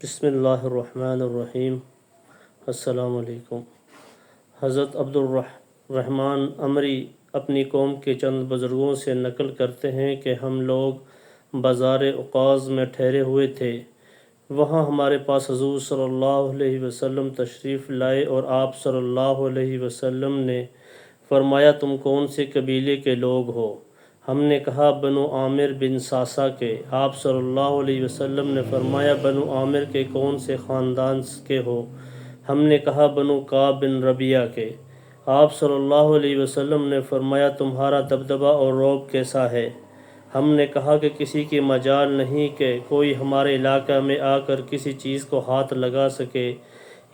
بسم اللہ الرحمن الرحیم۔ السلام علیکم۔ حضرت عبد الرحمن عمری اپنی قوم کے چند بزرگوں سے نقل کرتے ہیں کہ ہم لوگ بازار عکاظ میں ٹھہرے ہوئے تھے۔ وہاں ہمارے پاس حضور صلی اللہ علیہ وسلم تشریف لائے اور آپ صلی اللہ علیہ وسلم نے فرمایا تم کون سے قبیلے کے لوگ ہو؟ ہم نے کہا بنو عامر بن ساسا کے۔ آپ صلی اللہ علیہ وسلم نے فرمایا بنو عامر کے کون سے خاندان کے ہو؟ ہم نے کہا بنو کعب بن ربیعہ کے۔ آپ صلی اللہ علیہ وسلم نے فرمایا تمہارا دبدبہ اور رعب کیسا ہے؟ ہم نے کہا کہ کسی کی مجال نہیں کہ کوئی ہمارے علاقہ میں آ کر کسی چیز کو ہاتھ لگا سکے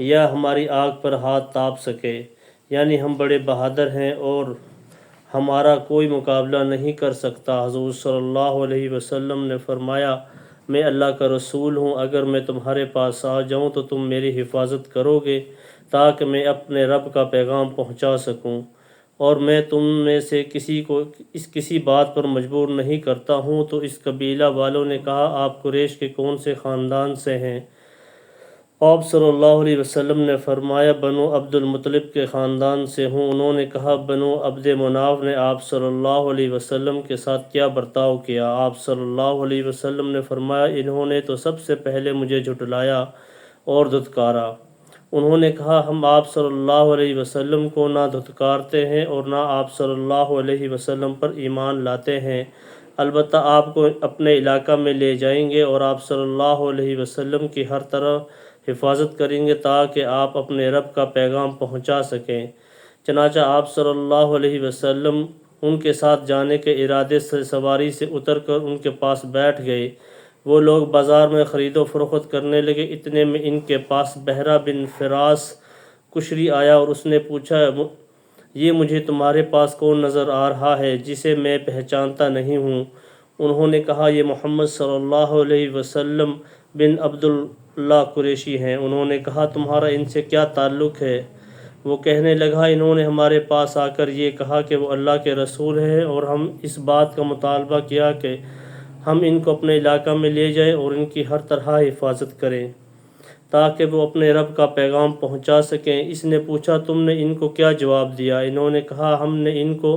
یا ہماری آگ پر ہاتھ تاپ سکے، یعنی ہم بڑے بہادر ہیں اور ہمارا کوئی مقابلہ نہیں کر سکتا۔ حضور صلی اللہ علیہ وسلم نے فرمایا میں اللہ کا رسول ہوں، اگر میں تمہارے پاس آ جاؤں تو تم میری حفاظت کرو گے تاکہ میں اپنے رب کا پیغام پہنچا سکوں، اور میں تم میں سے کسی کو کسی بات پر مجبور نہیں کرتا ہوں۔ تو اس قبیلہ والوں نے کہا آپ قریش کے کون سے خاندان سے ہیں؟ آپ صلی اللہ علیہ وسلم نے فرمایا بنو عبد المطلب کے خاندان سے ہوں۔ انہوں نے کہا بنو عبد مناف نے آپ صلی اللہ علیہ وسلم کے ساتھ کیا برتاؤ کیا؟ آپ صلی اللہ علیہ وسلم نے فرمایا انہوں نے تو سب سے پہلے مجھے جھٹلایا اور دھتکارا۔ انہوں نے کہا ہم آپ صلی اللہ علیہ وسلم کو نہ دھتکارتے ہیں اور نہ آپ صلی اللہ علیہ وسلم پر ایمان لاتے ہیں، البتہ آپ کو اپنے علاقہ میں لے جائیں گے اور آپ صلی اللہ علیہ وسلم کی ہر طرح حفاظت کریں گے تاکہ آپ اپنے رب کا پیغام پہنچا سکیں۔ چنانچہ آپ صلی اللہ علیہ وسلم ان کے ساتھ جانے کے ارادے سے سواری سے اتر کر ان کے پاس بیٹھ گئے۔ وہ لوگ بازار میں خرید و فروخت کرنے لگے، اتنے میں ان کے پاس بحرہ بن فراس کشری آیا اور اس نے پوچھا یہ مجھے تمہارے پاس کون نظر آ رہا ہے جسے میں پہچانتا نہیں ہوں؟ انہوں نے کہا یہ محمد صلی اللہ علیہ وسلم بن عبداللہ قریشی ہیں۔ انہوں نے کہا تمہارا ان سے کیا تعلق ہے؟ وہ کہنے لگا انہوں نے ہمارے پاس آ کر یہ کہا کہ وہ اللہ کے رسول ہیں اور ہم اس بات کا مطالبہ کیا کہ ہم ان کو اپنے علاقہ میں لے جائیں اور ان کی ہر طرح حفاظت کریں تاکہ وہ اپنے رب کا پیغام پہنچا سکیں۔ اس نے پوچھا تم نے ان کو کیا جواب دیا؟ انہوں نے کہا ہم نے ان کو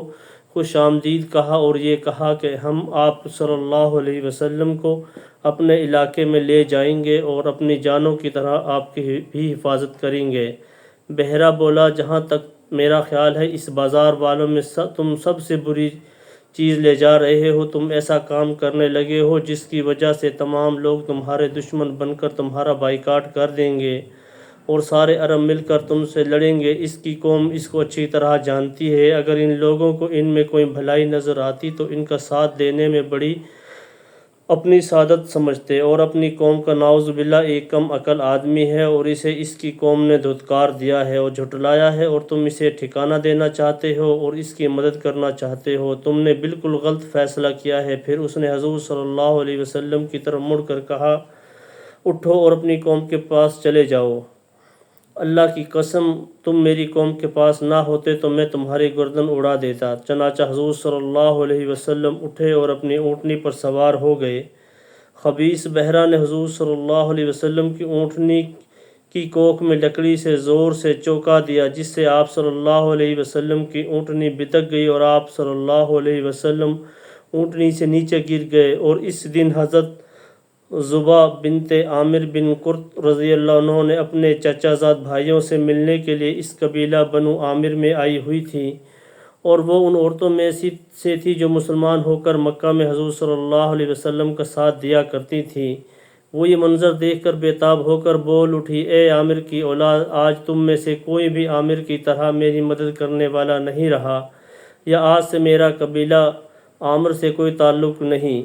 خوش آمدید کہا اور یہ کہا کہ ہم آپ صلی اللہ علیہ وسلم کو اپنے علاقے میں لے جائیں گے اور اپنی جانوں کی طرح آپ کی بھی حفاظت کریں گے۔ بحرہ بولا جہاں تک میرا خیال ہے اس بازار والوں میں تم سب سے بری چیز لے جا رہے ہو، تم ایسا کام کرنے لگے ہو جس کی وجہ سے تمام لوگ تمہارے دشمن بن کر تمہارا بائیکاٹ کر دیں گے اور سارے عرب مل کر تم سے لڑیں گے۔ اس کی قوم اس کو اچھی طرح جانتی ہے، اگر ان لوگوں کو ان میں کوئی بھلائی نظر آتی تو ان کا ساتھ دینے میں بڑی اپنی سعادت سمجھتے، اور اپنی قوم کا نعوذ باللہ ایک کم عقل آدمی ہے اور اسے اس کی قوم نے دھتکار دیا ہے اور جھٹلایا ہے، اور تم اسے ٹھکانہ دینا چاہتے ہو اور اس کی مدد کرنا چاہتے ہو، تم نے بالکل غلط فیصلہ کیا ہے۔ پھر اس نے حضور صلی اللہ علیہ وسلم کی طرف مڑ کر کہا اٹھو اور اپنی قوم کے پاس چلے جاؤ، اللہ کی قسم تم میری قوم کے پاس نہ ہوتے تو میں تمہاری گردن اڑا دیتا۔ چنانچہ حضور صلی اللہ علیہ وسلم اٹھے اور اپنی اونٹنی پر سوار ہو گئے۔ خبیث بحرہ نے حضور صلی اللہ علیہ وسلم کی اونٹنی کی کوکھ میں لکڑی سے زور سے چونکا دیا جس سے آپ صلی اللہ علیہ وسلم کی اونٹنی بتک گئی اور آپ صلی اللہ علیہ وسلم اونٹنی سے نیچے گر گئے۔ اور اس دن حضرت زبا بنت عامر بن قرط رضی اللہ عنہ نے اپنے چچا زاد بھائیوں سے ملنے کے لیے اس قبیلہ بنو عامر میں آئی ہوئی تھی، اور وہ ان عورتوں میں سے تھی جو مسلمان ہو کر مکہ میں حضور صلی اللہ علیہ وسلم کا ساتھ دیا کرتی تھیں۔ وہ یہ منظر دیکھ کر بے تاب ہو کر بول اٹھی اے عامر کی اولاد، آج تم میں سے کوئی بھی عامر کی طرح میری مدد کرنے والا نہیں رہا، یا آج سے میرا قبیلہ عامر سے کوئی تعلق نہیں۔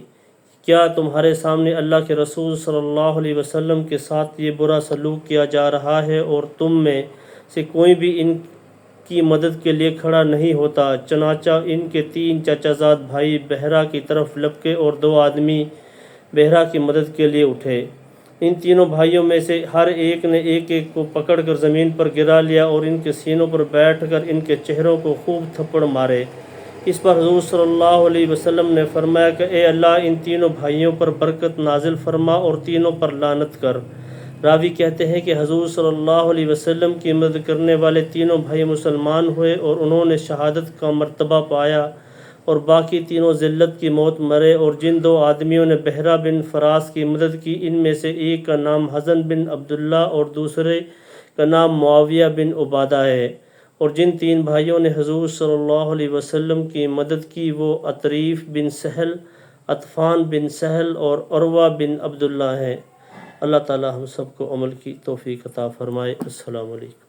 کیا تمہارے سامنے اللہ کے رسول صلی اللہ علیہ وسلم کے ساتھ یہ برا سلوک کیا جا رہا ہے اور تم میں سے کوئی بھی ان کی مدد کے لیے کھڑا نہیں ہوتا؟ چنانچہ ان کے 3 چچا زاد بھائی بحرہ کی طرف لپکے اور 2 آدمی بحرہ کی مدد کے لیے اٹھے۔ ان تینوں بھائیوں میں سے ہر ایک نے ایک ایک کو پکڑ کر زمین پر گرا لیا اور ان کے سینوں پر بیٹھ کر ان کے چہروں کو خوب تھپڑ مارے۔ اس پر حضور صلی اللہ علیہ وسلم نے فرمایا کہ اے اللہ ان تینوں بھائیوں پر برکت نازل فرما اور تینوں پر لعنت کر۔ راوی کہتے ہیں کہ حضور صلی اللہ علیہ وسلم کی مدد کرنے والے تینوں بھائی مسلمان ہوئے اور انہوں نے شہادت کا مرتبہ پایا، اور باقی تینوں ذلت کی موت مرے۔ اور جن دو آدمیوں نے بحرہ بن فراس کی مدد کی، ان میں سے ایک کا نام حزن بن عبداللہ اور دوسرے کا نام معاویہ بن عبادہ ہے۔ اور جن تین بھائیوں نے حضور صلی اللہ علیہ وسلم کی مدد کی وہ عطریف بن سہل، عطفان بن سہل اور عروہ بن عبداللہ ہیں۔ اللہ تعالی ہم سب کو عمل کی توفیق عطا فرمائے۔ السلام علیکم۔